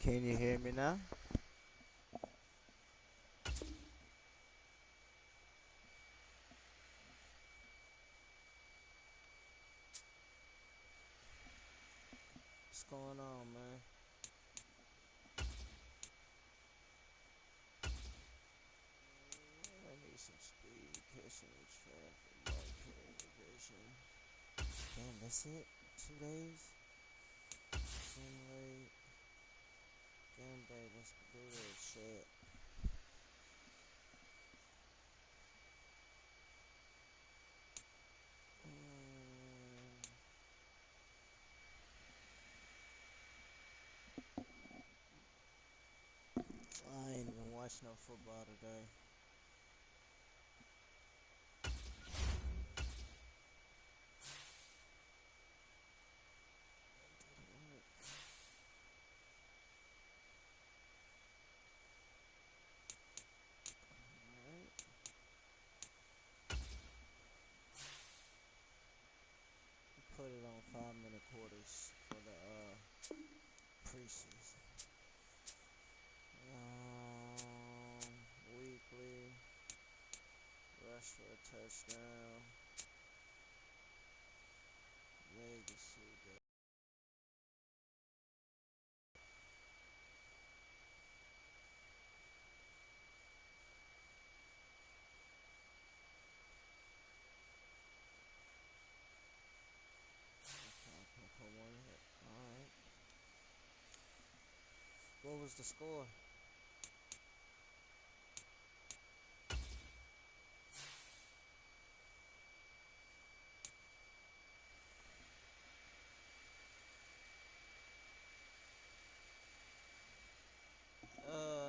Can you hear me now? What's going on, man? I need some speed, catching the traffic, market, vision. Damn, that's it? 2 days? Simulate. Game day, let's do that shit. I ain't even watch no football today. Put it on 5-minute quarters for the preseason. Weekly rush for a touchdown. Legacy day. Put one hit. Alright. What was the score?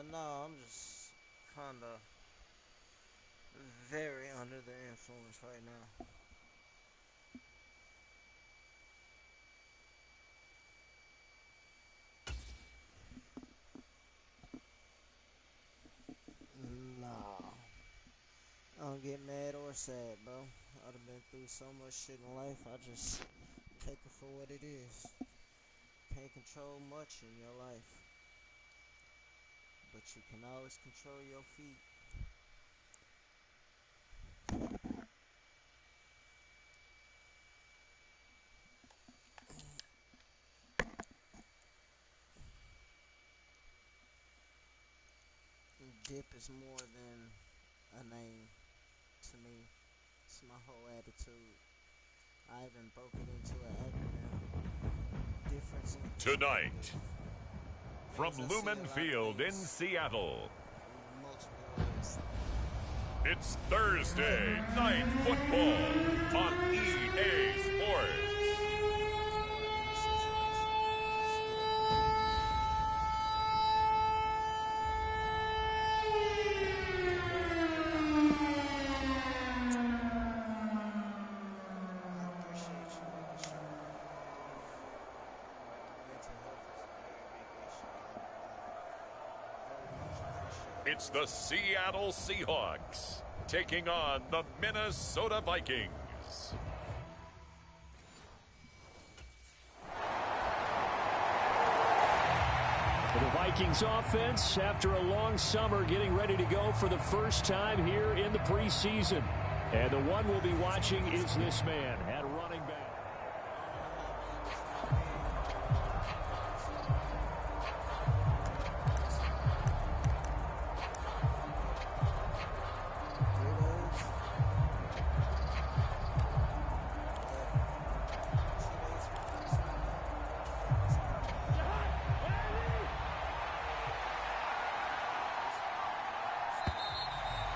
No, I'm just kinda very under the influence right now. Nah. I don't get mad or sad, bro. I'd have been through so much shit in life, I just take it for what it is. Can't control much in your life, but you can always control your feet. Dip is more than a name to me. It's my whole attitude. I even broke it into an acronym. Difference in Tonight, from Things I see Lumen a lot of Field in things Seattle, in multiple ways. it's Thursday Night Football on EA Sports. It's the Seattle Seahawks taking on the Minnesota Vikings. The Vikings offense, after a long summer, getting ready to go for the first time here in the preseason. And the one we'll be watching is this man at running back.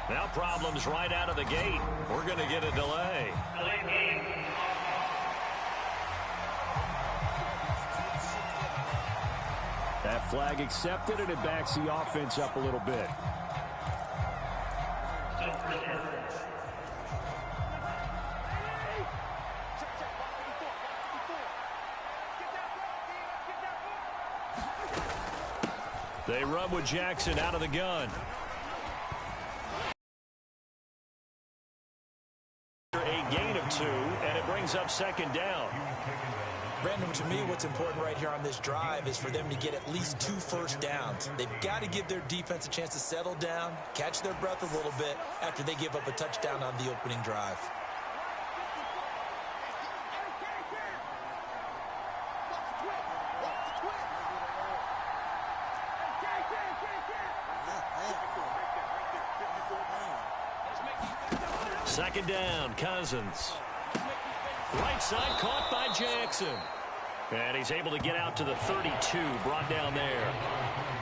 Now problems right out of the gate. We're going to get a delay. That flag accepted, and it backs the offense up a little bit. They run with Jackson out of the gun. A gain of 2, and it brings up second down. Brandon, to me, what's important right here on this drive is for them to get at least 2 first downs. They've got to give their defense a chance to settle down, catch their breath a little bit after they give up a touchdown on the opening drive. Second down, Cousins. Right side caught by Jackson. And he's able to get out to the 32, brought down there.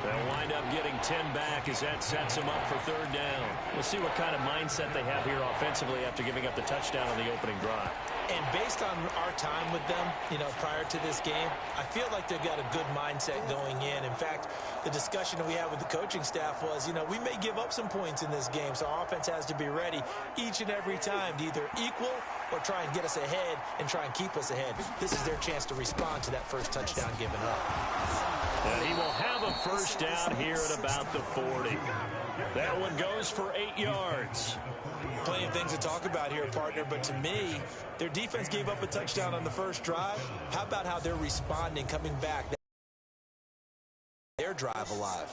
They'll wind up getting 10 back as that sets him up for third down. We'll see what kind of mindset they have here offensively after giving up the touchdown on the opening drive. And based on our time with them, prior to this game, I feel like they've got a good mindset going in. In fact, the discussion that we had with the coaching staff was, we may give up some points in this game, so our offense has to be ready each and every time to either equal or try and get us ahead and try and keep us ahead. This is their chance to respond to that first touchdown given up. And he will have a first down here at about the 40. That one goes for 8 yards. Plenty of things to talk about here, partner, but to me, their defense gave up a touchdown on the first drive. How about how they're responding, coming back? Their drive alive.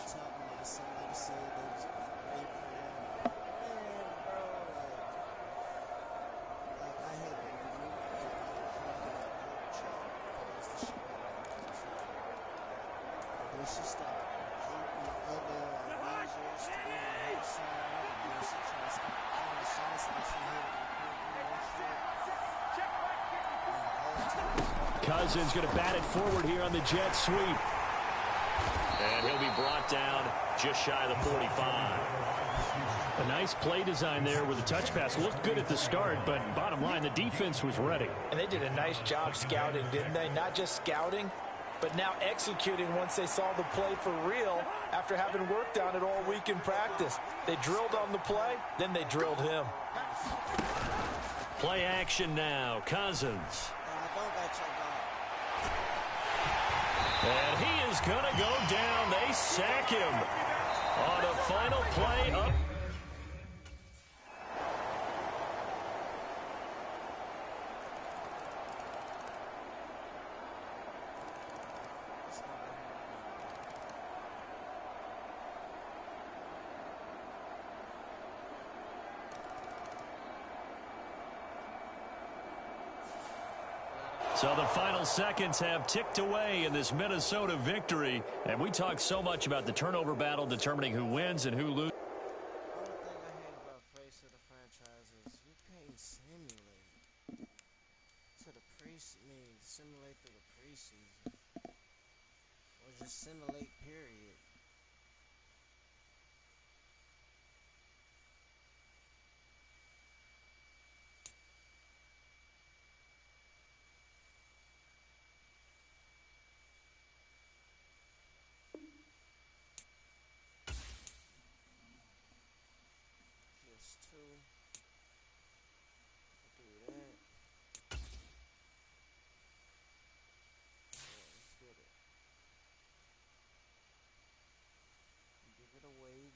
Cousins going to bat it forward here on the jet sweep. And he'll be brought down just shy of the 45. A nice play design there with the touch pass. Looked good at the start, but bottom line, the defense was ready. And they did a nice job scouting, didn't they? Not just scouting, but now executing once they saw the play for real after having worked on it all week in practice. They drilled on the play, then they drilled him. Play action now. Cousins. And he is going to go down. They sack him on a final play up. So the final seconds have ticked away in this Minnesota victory. And we talk so much about the turnover battle determining who wins and who loses. The only thing I hate about face of the franchise is you can't simulate to the simulate through the preseason. Or just simulate, period.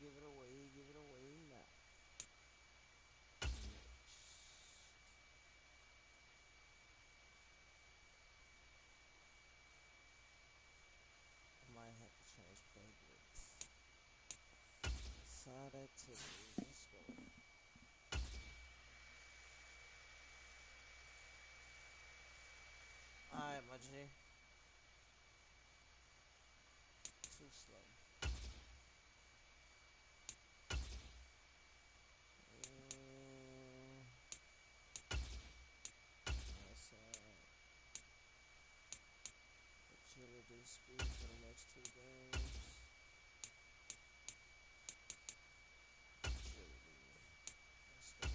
Give it away now. I might have to change playbooks. Side activity. Let's go. Alright, my G. Too slow. Agility, speed for the next 2 games. Agility. Let's go.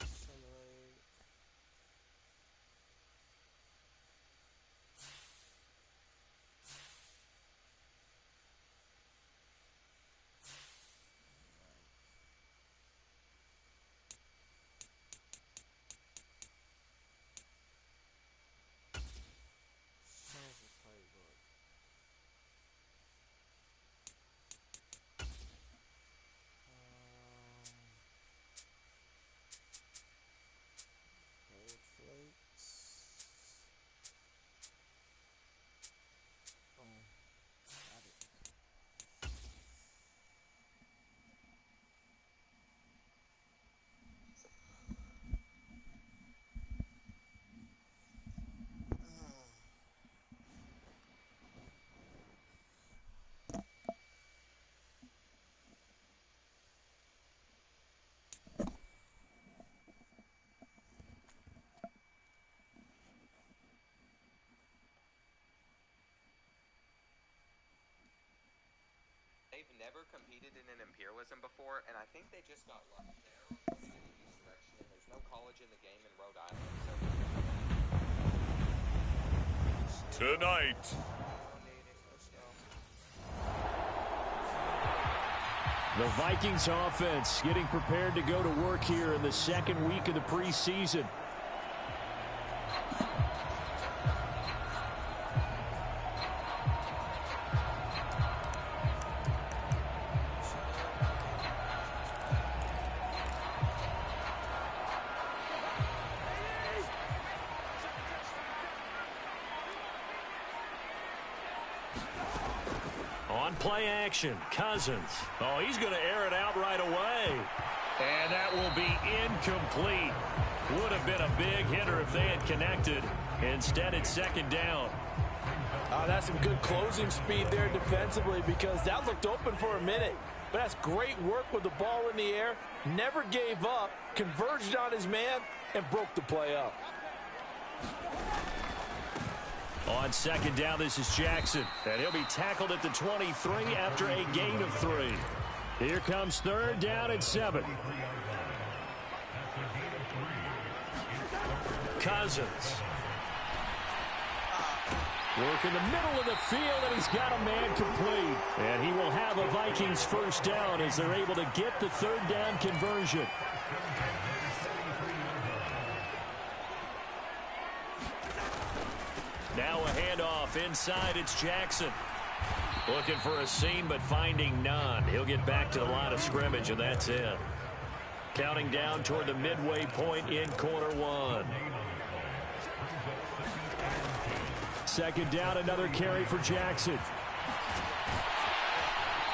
Simulate. never competed in an imperialism before, and I think they just got lucky there. There's no college in the game in Rhode Island, so... Tonight, the Vikings offense getting prepared to go to work here in the second week of the preseason. On play action, Cousins. Oh, he's going to air it out right away. And that will be incomplete. Would have been a big hitter if they had connected. Instead, it's second down. That's some good closing speed there defensively, because that looked open for a minute. But that's great work with the ball in the air. Never gave up, converged on his man, and broke the play up. On second down, this is Jackson. And he'll be tackled at the 23 after a gain of 3. Here comes third down and 7. Cousins. Work in the middle of the field, and he's got a man complete. And he will have a Vikings first down as they're able to get the third down conversion. Now a handoff inside. It's Jackson. Looking for a seam, but finding none. He'll get back to the line of scrimmage, and that's it. Counting down toward the midway point in quarter 1. Second down, another carry for Jackson.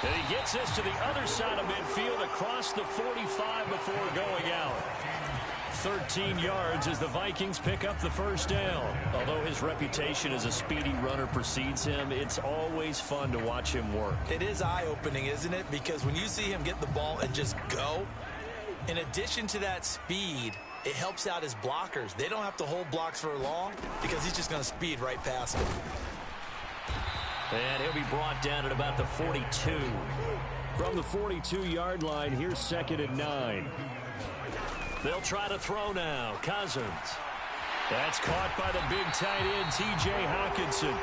And he gets this to the other side of midfield across the 45 before going out. 13 yards as the Vikings pick up the first down. Although his reputation as a speedy runner precedes him, it's always fun to watch him work. It is eye-opening, isn't it? Because when you see him get the ball and just go, in addition to that speed, it helps out his blockers. They don't have to hold blocks for long because he's just going to speed right past them. And he'll be brought down at about the 42. From the 42-yard line, here's second and 9. They'll try to throw now. Cousins. That's caught by the big tight end, T.J. Hockenson.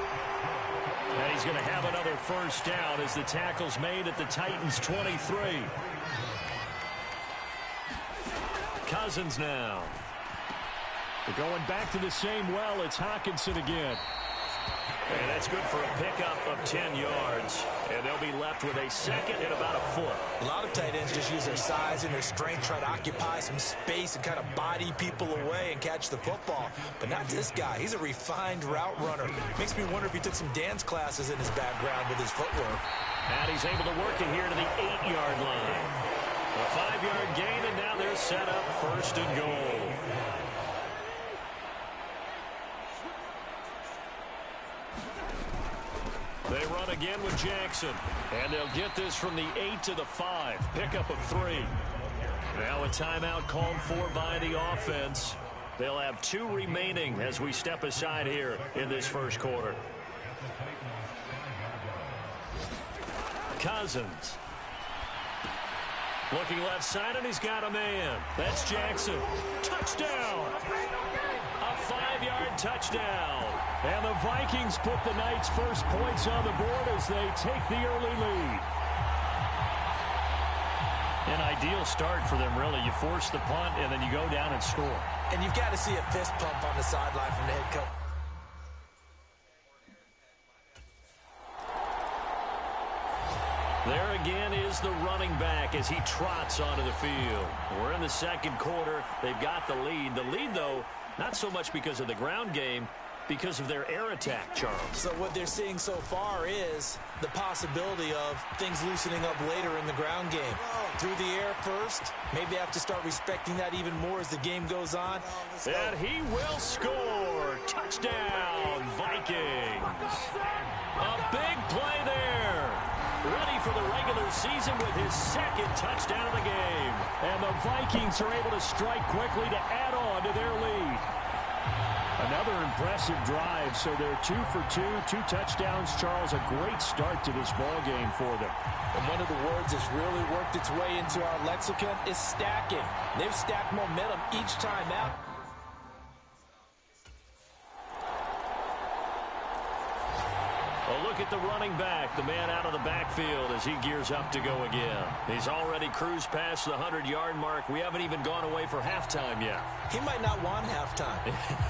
And he's going to have another first down as the tackle's made at the Titans' 23. Cousins now. They're going back to the same well. It's Hockenson again. And that's good for a pickup of 10 yards. And they'll be left with a second and about a foot. A lot of tight ends just use their size and their strength, try to occupy some space and kind of body people away and catch the football. But not this guy. He's a refined route runner. Makes me wonder if he took some dance classes in his background with his footwork. And he's able to work it here to the 8-yard line. A 5-yard gain, and now they're set up first and goal. They run again with Jackson. And they'll get this from the 8 to the 5. Pickup of 3. Now a timeout called for by the offense. They'll have 2 remaining as we step aside here in this first quarter. Cousins. Looking left side, and he's got a man. That's Jackson. Touchdown! A 5-yard touchdown. And the Vikings put the Knights' first points on the board as they take the early lead. An ideal start for them, really. You force the punt, and then you go down and score. And you've got to see a fist pump on the sideline from the head coach. There again is the running back as he trots onto the field. We're in the second quarter. They've got the lead. The lead, though, not so much because of the ground game, because of their air attack, Charles. So what they're seeing so far is the possibility of things loosening up later in the ground game. Through the air first. Maybe they have to start respecting that even more as the game goes on. And he will score. Touchdown, Vikings. A big play there. Ready for the regular season with his second touchdown of the game. And the Vikings are able to strike quickly to add on to their lead. Another impressive drive, so they're 2 for 2, 2 touchdowns. Charles, a great start to this ball game for them. And one of the words that's really worked its way into our lexicon is stacking. They've stacked momentum each time out. A look at the running back, the man out of the backfield as he gears up to go again. He's already cruised past the 100-yard mark. We haven't even gone away for halftime yet. He might not want halftime.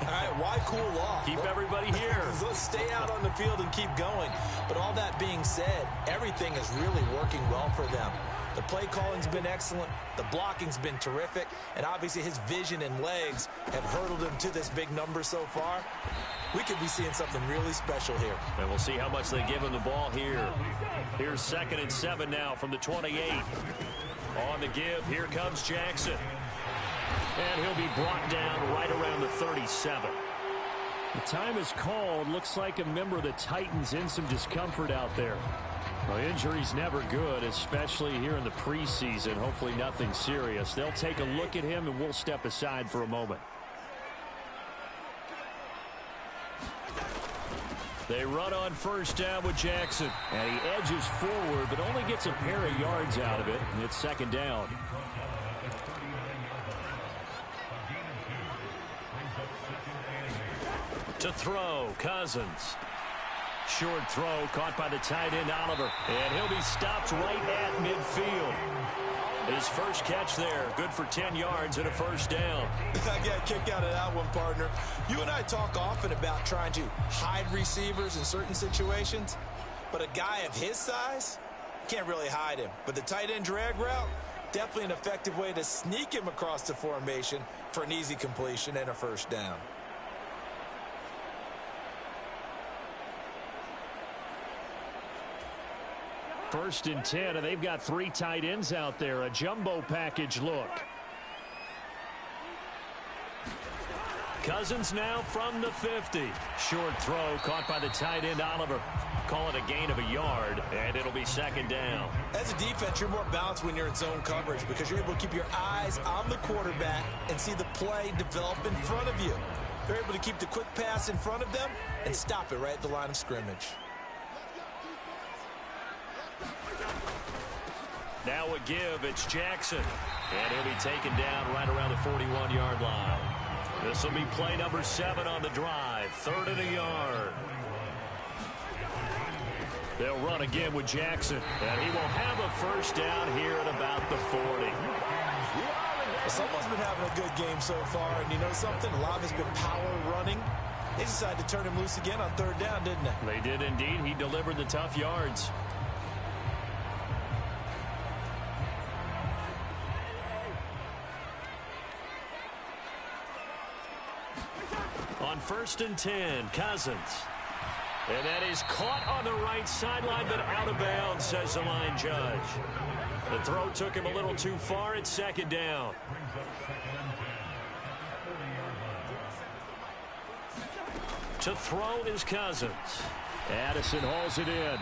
All right, why cool off? Keep everybody here. Let's stay out on the field and keep going. But all that being said, everything is really working well for them. The play calling's been excellent. The blocking's been terrific. And obviously his vision and legs have hurdled him to this big number so far. We could be seeing something really special here. And we'll see how much they give him the ball here. Here's 2nd and 7 now from the 28. On the give, here comes Jackson. And he'll be brought down right around the 37. The time is called. Looks like a member of the Titans in some discomfort out there. Well, injury's never good, especially here in the preseason. Hopefully nothing serious. They'll take a look at him, and we'll step aside for a moment. They run on first down with Jackson. And he edges forward, but only gets a pair of yards out of it. And it's 2nd down. To throw, Cousins. Short throw caught by the tight end, Oliver. And he'll be stopped right at midfield. His first catch there, good for 10 yards and a first down. I got a kick out of that one, partner. You and I talk often about trying to hide receivers in certain situations, but a guy of his size, can't really hide him. But the tight end drag route, definitely an effective way to sneak him across the formation for an easy completion and a first down. First and 10, and they've got 3 tight ends out there. A jumbo package look. Cousins now from the 50. Short throw caught by the tight end, Oliver. Call it a gain of a yard, and it'll be 2nd down. As a defense, you're more balanced when you're in zone coverage because you're able to keep your eyes on the quarterback and see the play develop in front of you. They're able to keep the quick pass in front of them and stop it right at the line of scrimmage. Now a give, it's Jackson. And he'll be taken down right around the 41-yard line. This will be play number 7 on the drive. 3rd and a yard. They'll run again with Jackson. And he will have a first down here at about the 40. Someone's been having a good game so far. And you know something? A lot of it's been power running. They decided to turn him loose again on 3rd down, didn't they? They did indeed. He delivered the tough yards. On 1st and 10, Cousins. And that is caught on the right sideline, but out of bounds, says the line judge. The throw took him a little too far. It's 2nd down. To throw is Cousins. Addison hauls it in.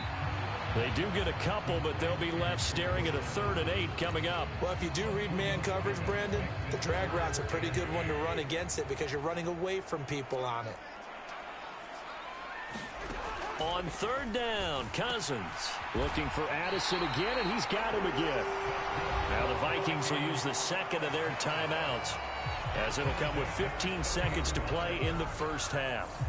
They do get a couple, but they'll be left staring at a 3rd and 8 coming up. Well, if you do read man coverage, Brandon, the drag route's a pretty good one to run against it because you're running away from people on it. On 3rd down, Cousins looking for Addison again, and he's got him again. Now the Vikings will use the 2nd of their timeouts as it'll come with 15 seconds to play in the first half.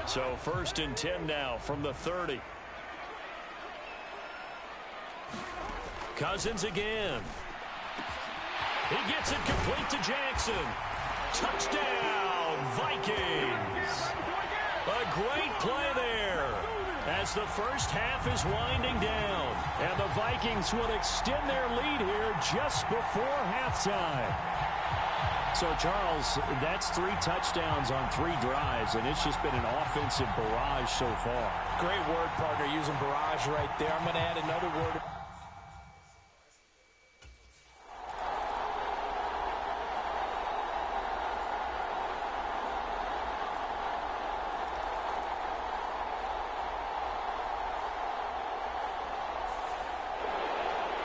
So 1st and 10 now from the 30. Cousins again. He gets it complete to Jackson. Touchdown, Vikings. A great play there as the first half is winding down. And the Vikings will extend their lead here just before halftime. So, Charles, that's 3 touchdowns on 3 drives, and it's just been an offensive barrage so far. Great word, partner, using barrage right there. I'm going to add another word.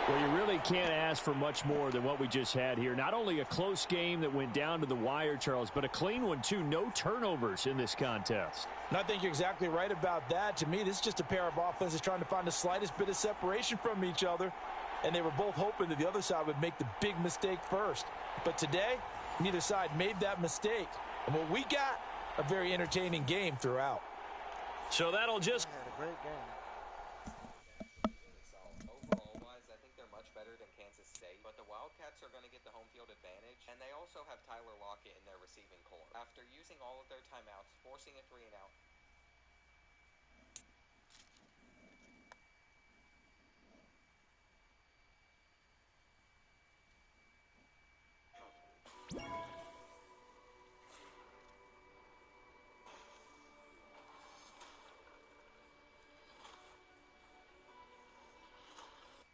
Well, you really can't ask for much more than what we just had here. Not only a close game that went down to the wire, Charles, but a clean one, too. No turnovers in this contest. And I think you're exactly right about that. To me, this is just a pair of offenses trying to find the slightest bit of separation from each other, and they were both hoping that the other side would make the big mistake first. But today, neither side made that mistake. And what we got, a very entertaining game throughout. So that'll just... Had a great game. Overall-wise, I think they're much better than Kansas State, but the Wildcats are going to get the home field advantage, and they also have Tyler Lockett in their receiving core. After using all of their timeouts, forcing a 3-and-out,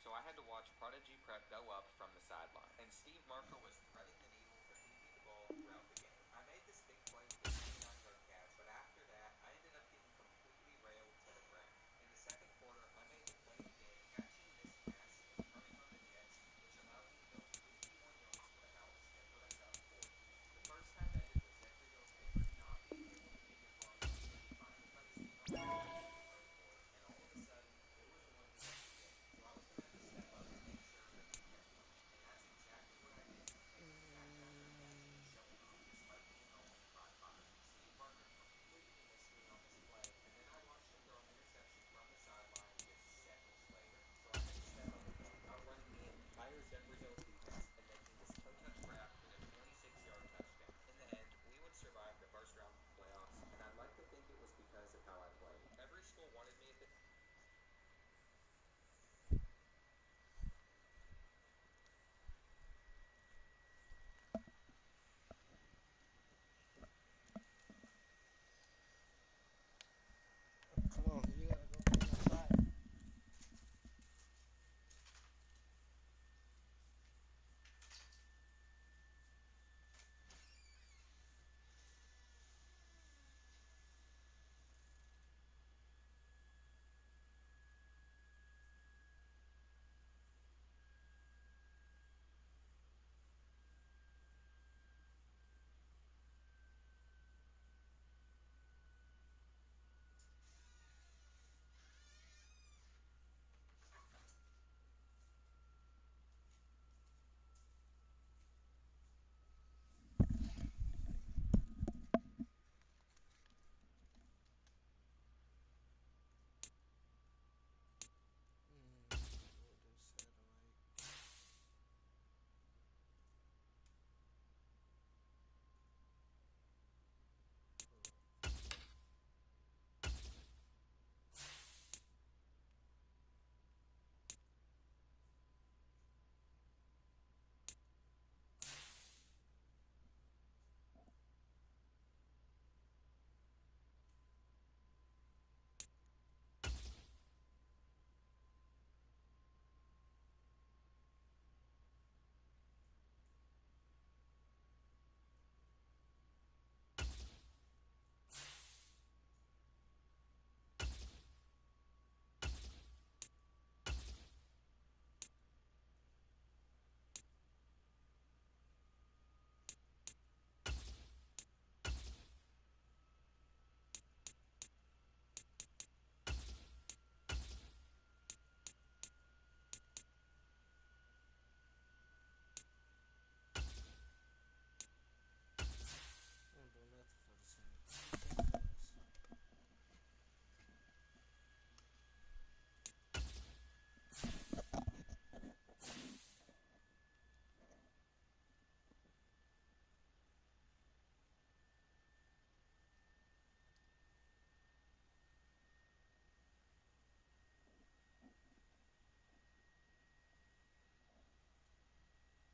so I had to watch Prodigy Prep go up from the sideline, and Steve Marker was threading the needle to feed me the ball throughout the game. I made this big play with a 29-yard catch, but after that, I ended up getting completely railed to the ground. In the second quarter, I made the play of the game, catching this pass and turning on the Jets, which allowed me to go 51 yards to the house and put us up 40. The first half ended with Zachary Taylor not being able to kick it long enough, and he finally let his team up the third quarter, and all of a sudden, it was going to get the game. So I was going to have to step up and make sure that we kept winning. And that's exactly what I did, making catch after catch and showing off despite being only 5'5". Steve Barker completely missed me on this play, and then I watched him throw an interception from the sideline just seconds later. So I had to step up again, outrunning the entire Zephyrs defense and making this toe-touch grab for the 26-yard touchdown. In the end, we would survive the first round of the playoffs, and I'd like to think it was because of how I played. Every school wanted me at the Come on, you gotta go play outside. We'll do satellite. I don't do nothing for the same.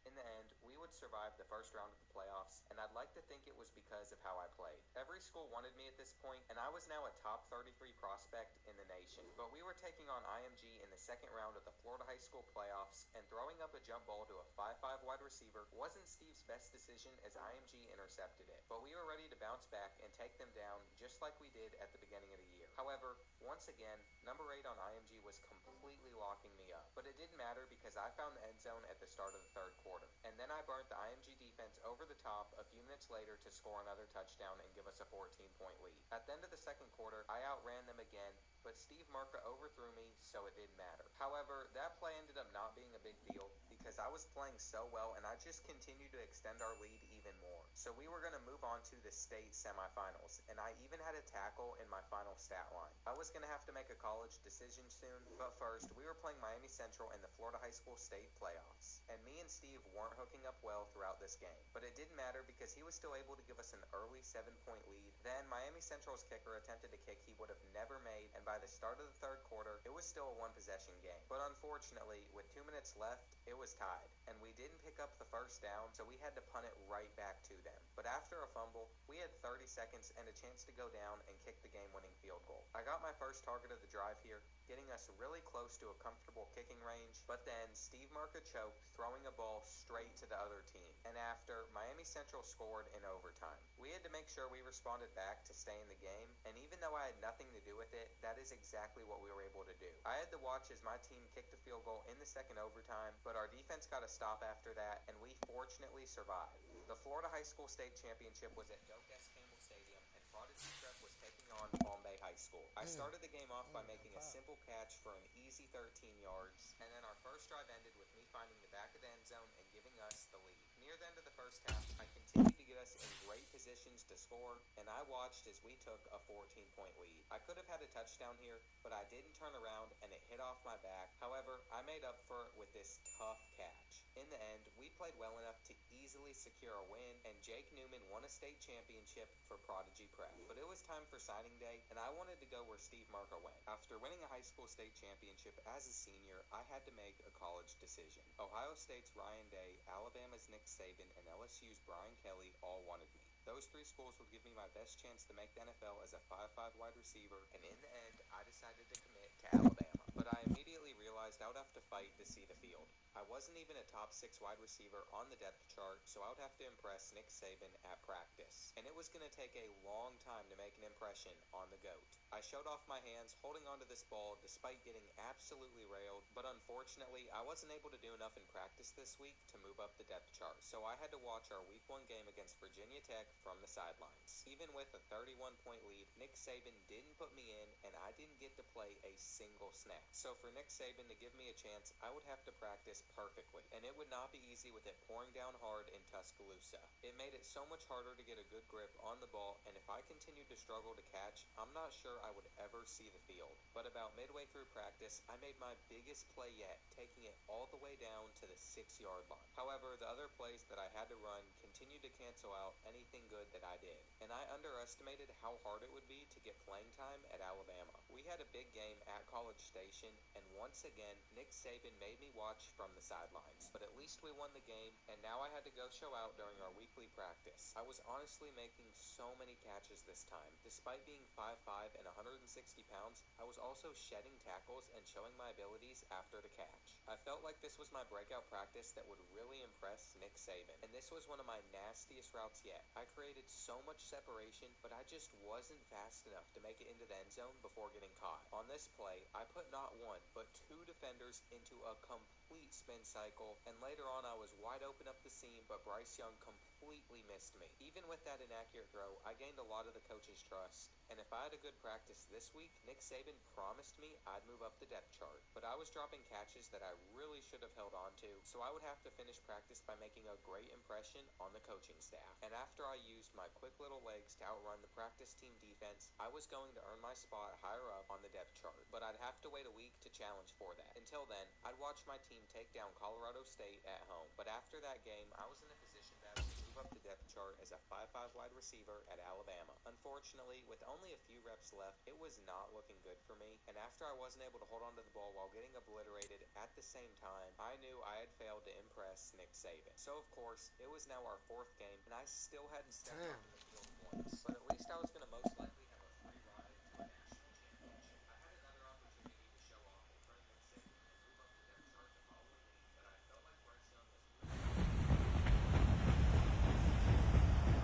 In the end, we would survive the first round of the playoffs, and I'd like to think it was because of how I played. Every school wanted me at this point, and I was now a top 33 prospect in the nation. But we were taking on IMG in the second round of the Florida High School playoffs, and throwing up a jump ball to a 5'5" wide receiver wasn't Steve's best decision as IMG intercepted it. But we were ready to bounce back and take them down just like we did at the beginning of the year. However, once again, number 8 on IMG was completely locking me up. But it didn't matter because I found the end zone at the start of the third quarter. And then I burnt the IMG defense over the top a few minutes later to score another touchdown and give us a 14-point lead. At the end of the second quarter, I outran them again, but Steve Marka overthrew me, so it didn't matter. However, that play ended up not being a big deal because I was playing so well and I just continued to extend our lead even more. So we were going to move on to the state semifinals, and I even had a tackle in my final stat line. I was going to have to make a college decision soon, but first, we were playing Miami Central in the Florida High School State playoffs, and me and Steve weren't hooking up well throughout this game. But it didn't matter because he was still able to give us an early 7-point lead. Then Miami Central's kicker attempted a kick he would have never made, and by the start of the third quarter, it was still a one-possession game. But unfortunately, with 2 minutes left, it was tied, and we didn't pick up the first down, so we had to punt it right back to them. But after a fumble, we had 30 seconds and a chance to go down and kick the game-winning field goal. I got my first target of the drive here, getting us really close to a comfortable kicking range, but then Steve Marka choked, throwing a ball straight to the other team. And after, Miami Central scored in overtime. We had to make sure we responded back to stay in the game, and even though I had nothing to do with it, that is exactly what we were able to do. I had to watch as my team kicked a field goal in the second overtime, but our defense got a stop after that, and we fortunately survived. The Florida High School State Championship was at Doak S. Campbell Stadium, and Prodigy Prep was taking on Palm Bay High School. I started the game off by making a simple catch for an easy 13 yards, and then our first drive ended with me finding the back of the end zone and giving us the lead. Near the end of the first half, I continued to get us in great positions to score, and I watched as we took a 14-point lead. I could have had a touchdown here, but I didn't turn around and it hit off my back. However, I made up for it with this tough catch. In the end, we played well enough to easily secure a win, and Jake Newman won a state championship for Prodigy Prep. But it was time for signing day, and I wanted to go where Steve Marka went. After winning a high school state championship as a senior, I had to make a college decision. Ohio State's Ryan Day, Alabama's Nick Saban, and LSU's Brian Kelly all wanted me. Those three schools would give me my best chance to make the NFL as a 5'5" wide receiver, and in the end, I decided to commit to Alabama. But I immediately realized I would have to fight to see the field. I wasn't even a top 6 wide receiver on the depth chart, so I would have to impress Nick Saban at practice. And it was going to take a long time to make an impression on the GOAT. I showed off my hands holding onto this ball despite getting absolutely railed, but unfortunately, I wasn't able to do enough in practice this week to move up the depth chart, so I had to watch our Week 1 game against Virginia Tech from the sidelines. Even with a 31-point lead, Nick Saban didn't put me in, and I didn't get to play a single snap. So for Nick Saban to give me a chance, I would have to practice perfectly, and it would not be easy with it pouring down hard in Tuscaloosa. It made it so much harder to get a good grip on the ball, and if I continued to struggle to catch, I'm not sure I would ever see the field. But about midway through practice, I made my biggest play yet, taking it all the way down to the 6-yard line. However, the other plays that I had to run continued to cancel out anything good that I did, and I underestimated how hard it would be to get playing time at Alabama. We had a big game at College Station, and once again, Nick Saban made me watch from the sidelines. But at least we won the game, and now I had to go show out during our weekly practice. I was honestly making so many catches this time. Despite being 5'5" and 160 pounds, I was also shedding tackles and showing my abilities after the catch. I felt like this was my breakout practice that would really impress Nick Saban, and this was one of my nastiest routes yet. I created so much separation, but I just wasn't fast enough to make it into the end zone before getting caught. On this play, I put not one, but 2 defenders into a complete spin cycle, and later on I was wide open up the seam, but Bryce Young completely missed me. Even with that inaccurate throw, I gained a lot of the coach's trust, and if I had a good practice this week, Nick Saban promised me I'd move up the depth chart. But I was dropping catches that I really should have held on to, so I would have to finish practice by making a great impression on the coaching staff. And after I used my quick little legs to outrun the practice team defense, I was going to earn my spot higher up on the depth chart, but I'd have to wait a week to challenge for that. Until then, I'd watch my team take down Colorado State at home. But after that game, I was in a position battle to move up the depth chart as a 5'5" wide receiver at Alabama. Unfortunately, with only a few reps left, it was not looking good for me, and after I wasn't able to hold onto the ball while getting obliterated at the same time, I knew I had failed to impress Nick Saban. So of course, it was now our 4th game, and I still hadn't stepped onto the field once. But at least I was going to most likely have a free ride to a national championship. I had another opportunity to show off in front of Nick Saban and move up the depth chart the following week, but I felt like Bryce Young was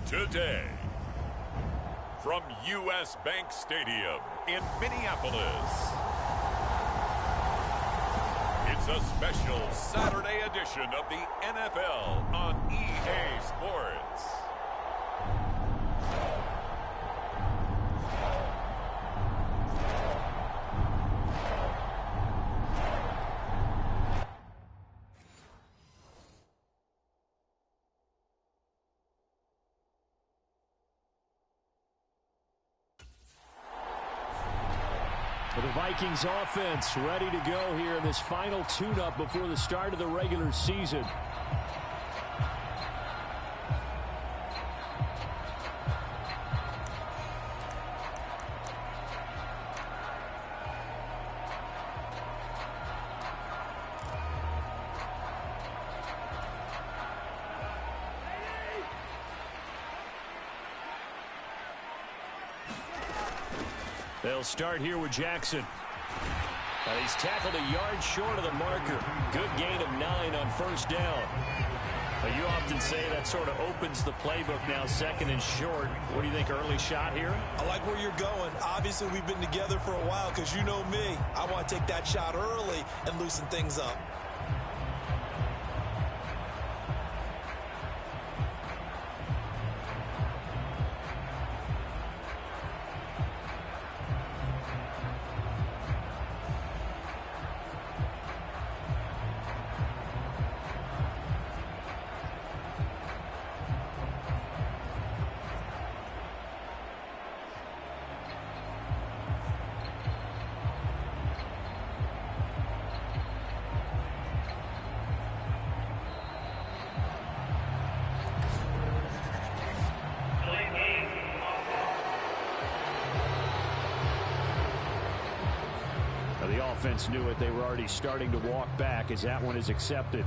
Today, from U.S. Bank Stadium in Minneapolis, it's the special Saturday edition of the NFL on EA Sports. The Vikings offense ready to go here in this final tune-up before the start of the regular season. They'll start here with Jackson. He's tackled a yard short of the marker. Good gain of 9 on first down. You often say that sort of opens the playbook now, second and short. What do you think, early shot here? I like where you're going. Obviously, we've been together for a while because you know me. I want to take that shot early and loosen things up. The offense knew it. They were already starting to walk back as that one is accepted.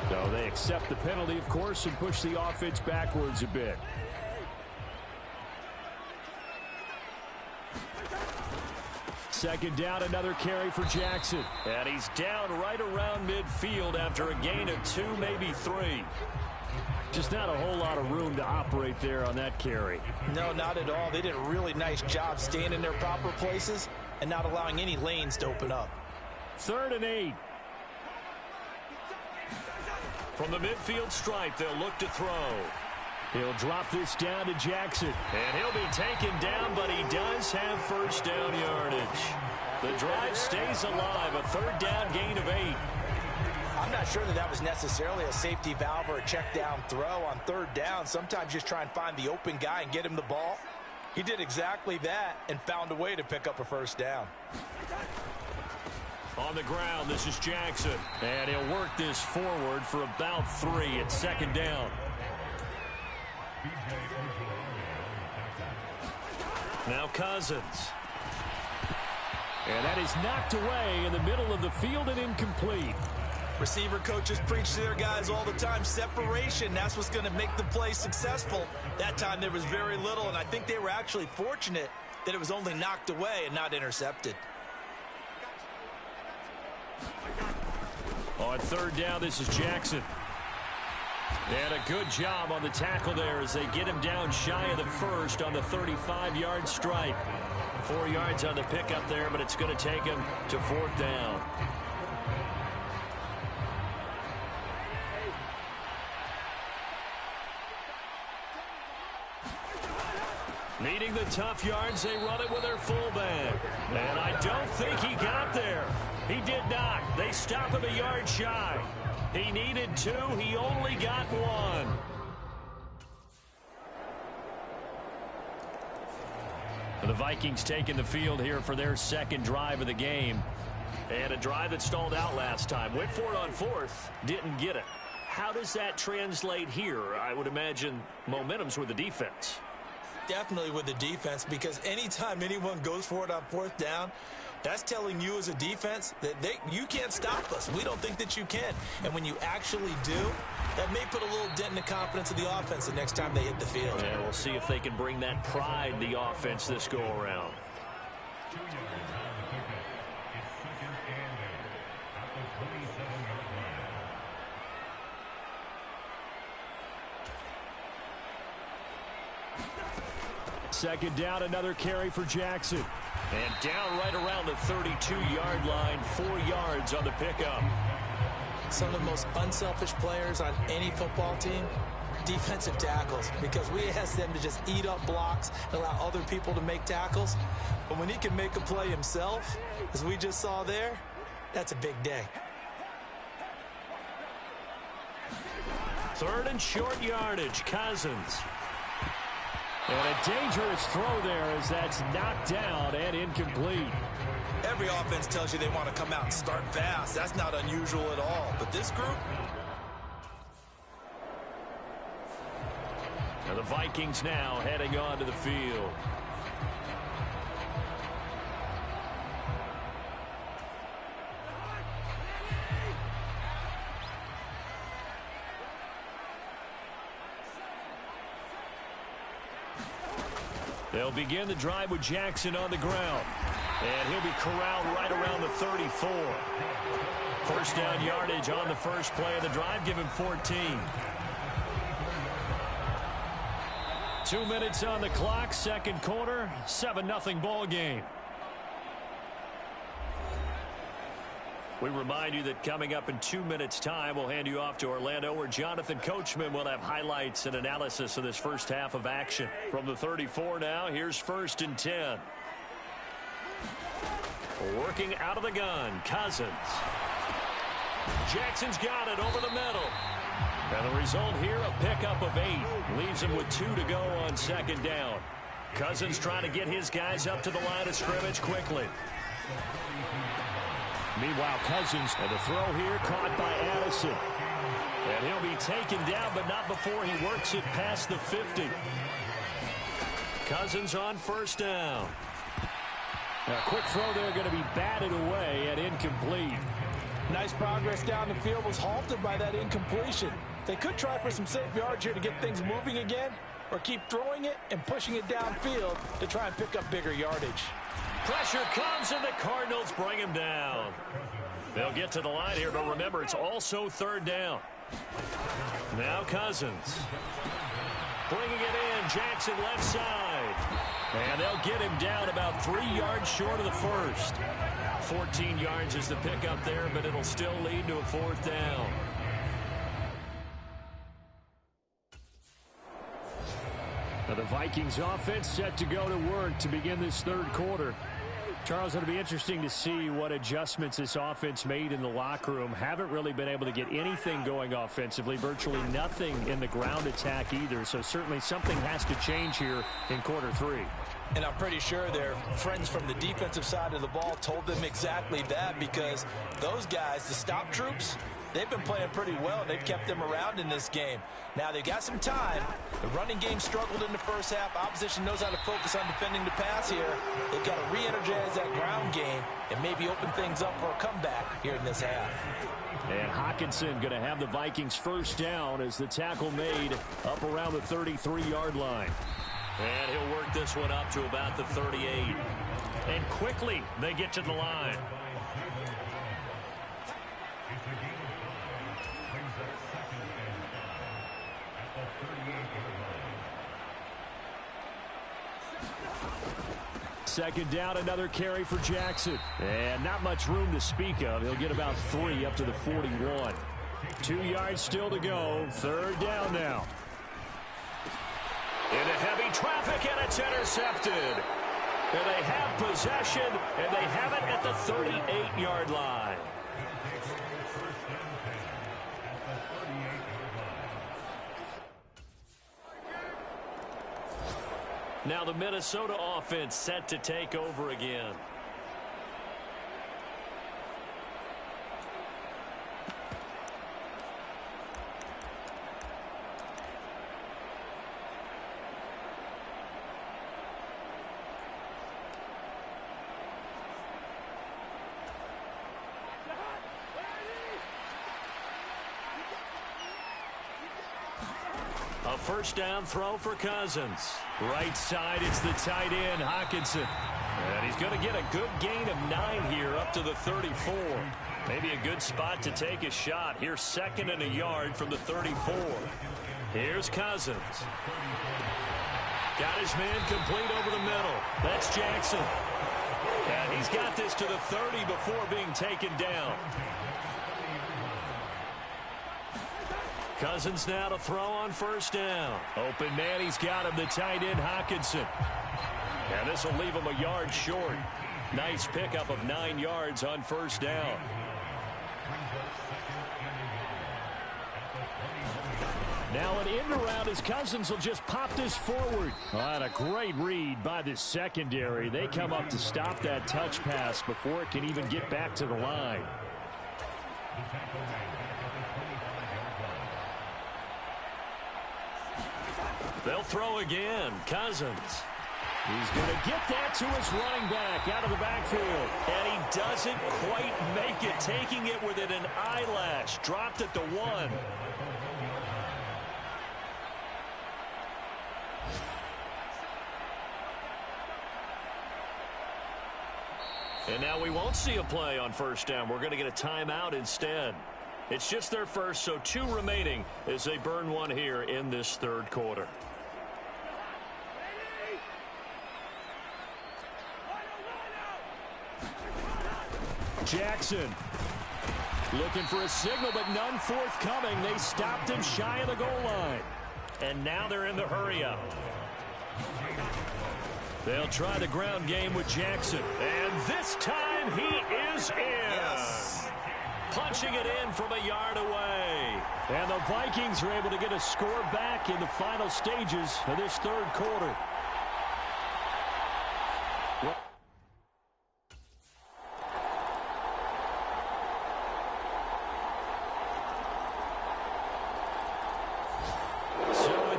So they accept the penalty, of course, and push the offense backwards a bit. Second down, another carry for Jackson. And he's down right around midfield after a gain of 2, maybe 3. Just not a whole lot of room to operate there on that carry. No, not at all. They did a really nice job staying in their proper places and not allowing any lanes to open up. 3rd and 8. From the midfield stripe, they'll look to throw. He'll drop this down to Jackson. And he'll be taken down, but he does have first down yardage. The drive stays alive, a 3rd down gain of 8. I'm not sure that was necessarily a safety valve or a check down throw on 3rd down. Sometimes just try and find the open guy and get him the ball. He did exactly that and found a way to pick up a first down. On the ground, this is Jackson. And he'll work this forward for about 3 at 2nd down. Now Cousins. And that is knocked away in the middle of the field and incomplete. Receiver coaches preach to their guys all the time. Separation, that's what's going to make the play successful. That time there was very little, and I think they were actually fortunate that it was only knocked away and not intercepted. On 3rd down, this is Jackson. And a good job on the tackle there as they get him down shy of the first on the 35-yard stripe. 4 yards on the pickup there, but it's going to take him to 4th down. Needing the tough yards, they run it with their fullback. And I don't think he got there. He did not. They stop him a yard shy. He needed 2. He only got 1. The Vikings taking the field here for their second drive of the game. And a drive that stalled out last time. Went for it on fourth, didn't get it. How does that translate here? I would imagine momentum's with the defense. Definitely with the defense, because anytime anyone goes for it on fourth down, that's telling you as a defense that you can't stop us. We don't think that you can. And when you actually do, that may put a little dent in the confidence of the offense the next time they hit the field. Yeah, we'll see if they can bring that pride in the offense this go-around. Second down, another carry for Jackson. And down right around the 32-yard line, 4 yards on the pickup. Some of the most unselfish players on any football team, defensive tackles, because we ask them to just eat up blocks and allow other people to make tackles. But when he can make a play himself, as we just saw there, that's a big day. Third and short yardage, Cousins. And a dangerous throw there as that's knocked down and incomplete. Every offense tells you they want to come out and start fast. That's not unusual at all. But this group... And the Vikings now heading onto the field. They'll begin the drive with Jackson on the ground. And he'll be corralled right around the 34. First down yardage on the first play of the drive. Give him 14. 2 minutes on the clock. Second quarter. 7-0 ball game. We remind you that coming up in 2 minutes' time, we'll hand you off to Orlando, where Jonathan Coachman will have highlights and analysis of this first half of action. From the 34 now, here's 1st and 10. Working out of the gun, Cousins. Jackson's got it over the middle. And the result here, a pickup of 8. Leaves him with 2 to go on second down. Cousins trying to get his guys up to the line of scrimmage quickly. Meanwhile, Cousins, and the throw here caught by Addison. And he'll be taken down, but not before he works it past the 50. Cousins on first down. A quick throw there going to be batted away and incomplete. Nice progress down the field was halted by that incompletion. They could try for some safe yards here to get things moving again, or keep throwing it and pushing it downfield to try and pick up bigger yardage. Pressure comes, and the Cardinals bring him down. They'll get to the line here, but remember, it's also third down. Now Cousins. Bringing it in, Jackson left side. And they'll get him down about 3 yards short of the first. 14 yards is the pickup there, but it'll still lead to a fourth down. Now the Vikings offense set to go to work to begin this third quarter. Charles, it'll be interesting to see what adjustments this offense made in the locker room. Haven't really been able to get anything going offensively, virtually nothing in the ground attack either. So certainly something has to change here in quarter 3. And I'm pretty sure their friends from the defensive side of the ball told them exactly that, because those guys, the stop troops, they've been playing pretty well. They've kept them around in this game. Now they've got some time. The running game struggled in the first half. Opposition knows how to focus on defending the pass here. They've got to re-energize that ground game and maybe open things up for a comeback here in this half. And Hockenson going to have the Vikings first down as the tackle made up around the 33-yard line. And he'll work this one up to about the 38. And quickly they get to the line. Second down, another carry for Jackson. And not much room to speak of. He'll get about 3 up to the 41. 2 yards still to go. Third down now. Into heavy traffic, and it's intercepted. And they have possession, and they have it at the 38-yard line. Now the Minnesota offense set to take over again. A first down throw for Cousins. Right side, it's the tight end, Hockenson. And he's going to get a good gain of 9 here up to the 34. Maybe a good spot to take a shot. Here's 2nd and a yard from the 34. Here's Cousins. Got his man complete over the middle. That's Jackson. And he's got this to the 30 before being taken down. Cousins now to throw on first down. Open man, he's got him, the tight end, Hockenson. And this will leave him a yard short. Nice pickup of 9 yards on first down. Now an end around as Cousins will just pop this forward. And a great read by the secondary. They come up to stop that touch pass before it can even get back to the line. They'll throw again. Cousins. He's going to get that to his running back out of the backfield. And he doesn't quite make it, taking it within an eyelash. Dropped at the 1. And now we won't see a play on first down. We're going to get a timeout instead. It's just their first, so 2 remaining as they burn 1 here in this 3rd quarter. Jackson looking for a signal, but none forthcoming. They stopped him shy of the goal line. And now they're in the hurry-up. They'll try the ground game with Jackson. And this time he is in. Yes. Punching it in from a yard away. And the Vikings are able to get a score back in the final stages of this 3rd quarter.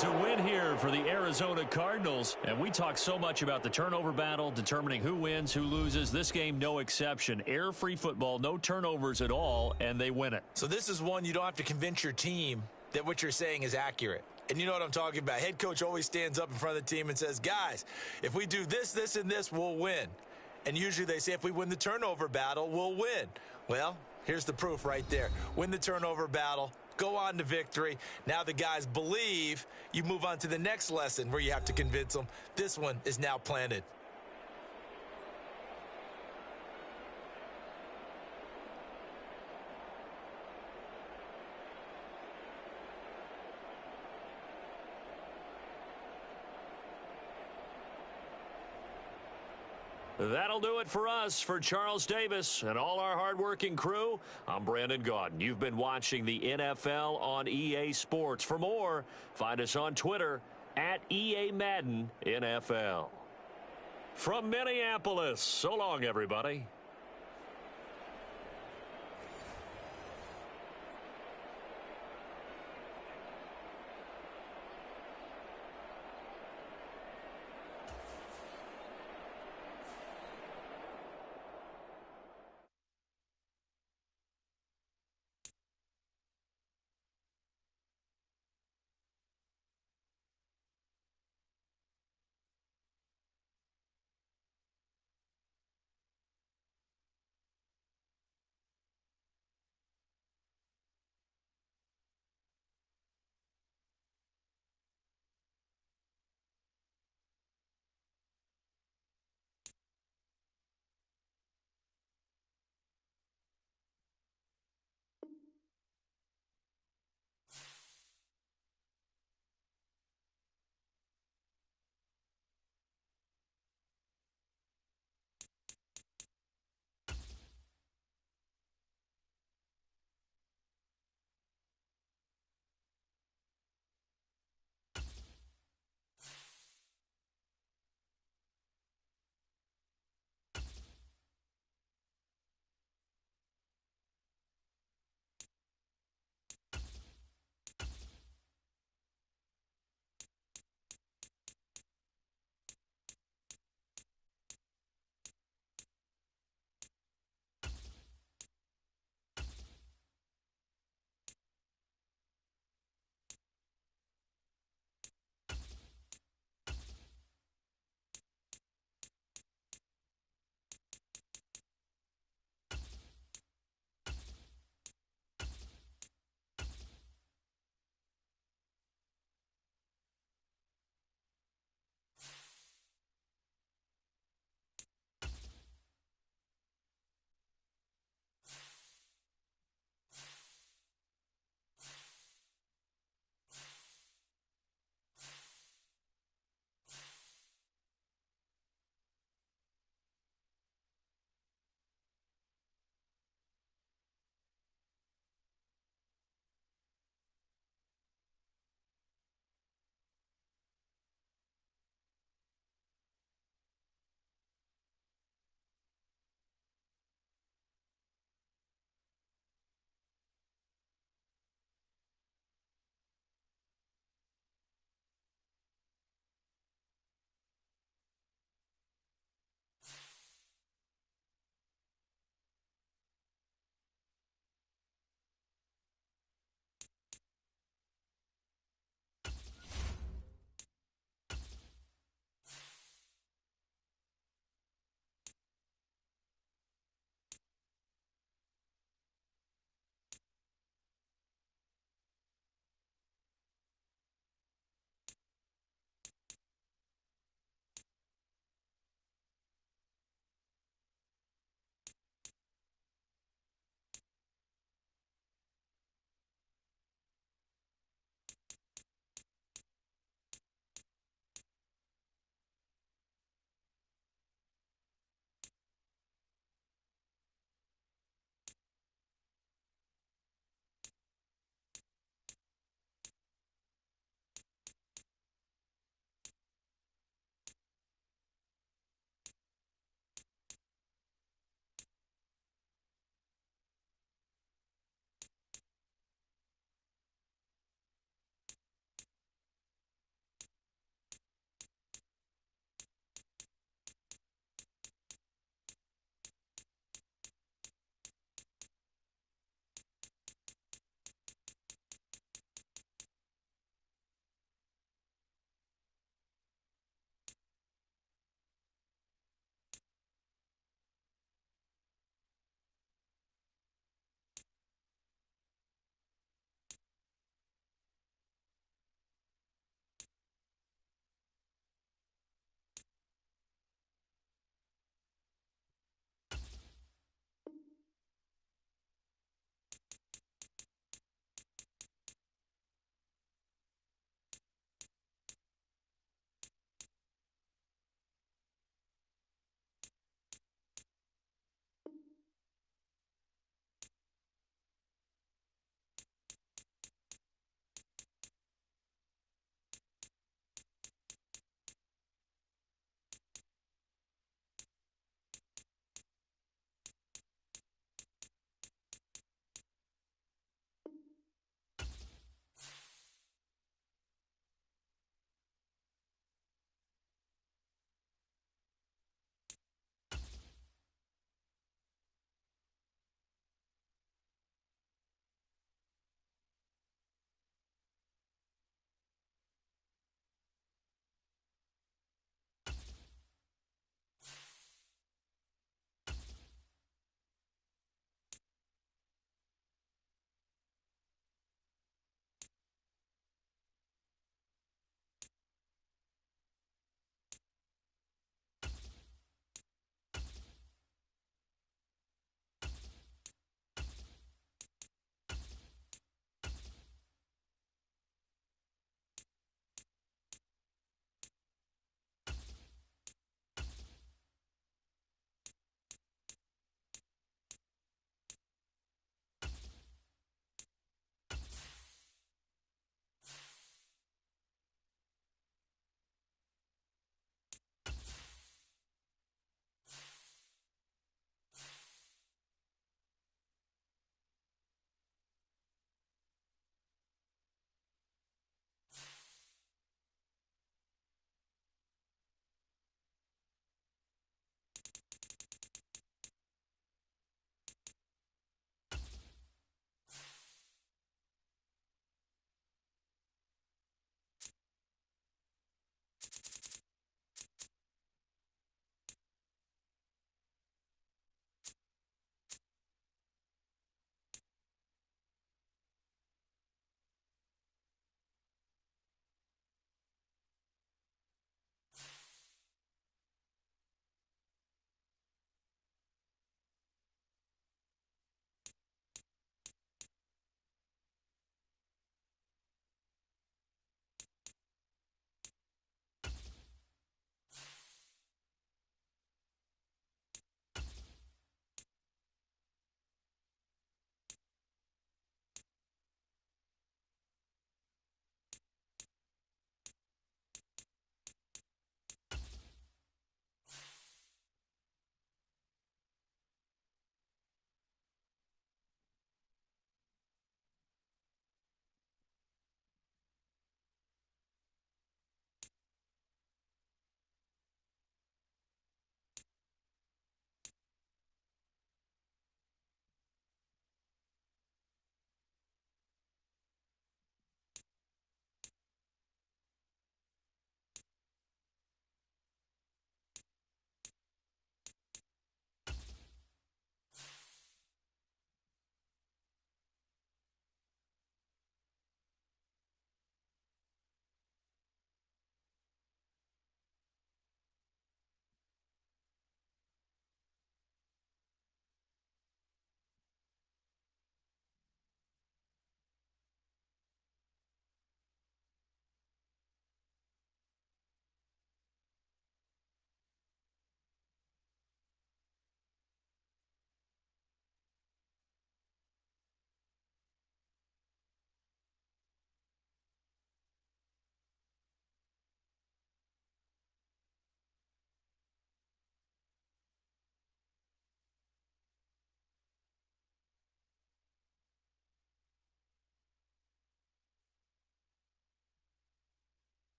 A win here for the Arizona Cardinals, and we talk so much about the turnover battle, determining who wins, who loses. This game, no exception. Air-free football, no turnovers at all, and they win it. So this is one you don't have to convince your team that what you're saying is accurate. And you know what I'm talking about. Head coach always stands up in front of the team and says, guys, if we do this, this, and this, we'll win. And usually they say if we win the turnover battle, we'll win. Well, here's the proof right there. Win the turnover battle. Go on to victory. Now the guys believe. You move on to the next lesson where you have to convince them. This one is now planted. That'll do it for us. For Charles Davis and all our hardworking crew, I'm Brandon Gaudin. You've been watching the NFL on EA Sports. For more, find us on Twitter at EA Madden NFL. From Minneapolis, so long, everybody.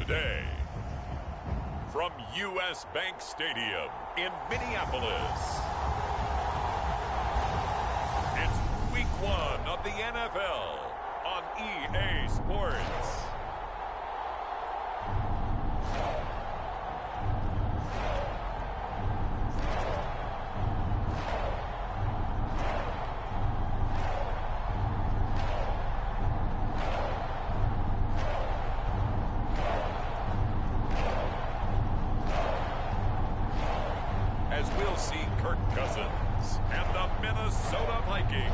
today. From U.S. Bank Stadium in Minneapolis, it's Week 1 of the NFL on EA Sports. As we'll see Kirk Cousins and the Minnesota Vikings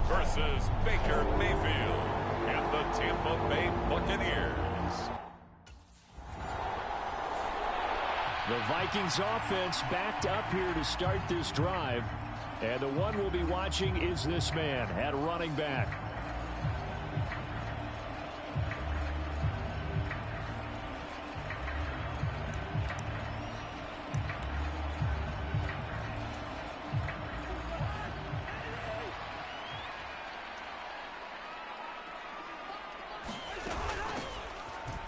versus Baker Mayfield and the Tampa Bay Buccaneers. The Vikings offense backed up here to start this drive. And the one we'll be watching is this man at running back.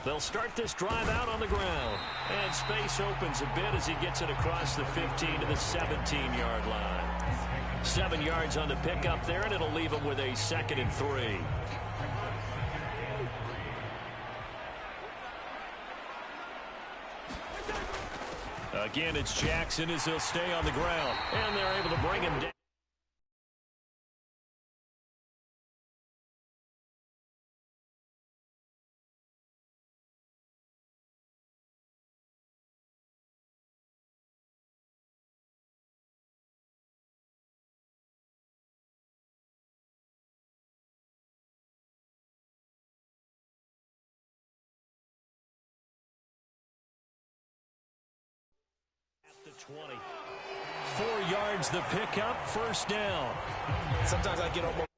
They'll start this drive out on the ground. And space opens a bit as he gets it across the 15 to the 17-yard line. 7 yards on the pickup there, and it'll leave him with a 2nd and 3. Again, it's Jackson as he'll stay on the ground. And they're able to bring him down. The 20. 4 yards the pickup, first down. Sometimes I get almost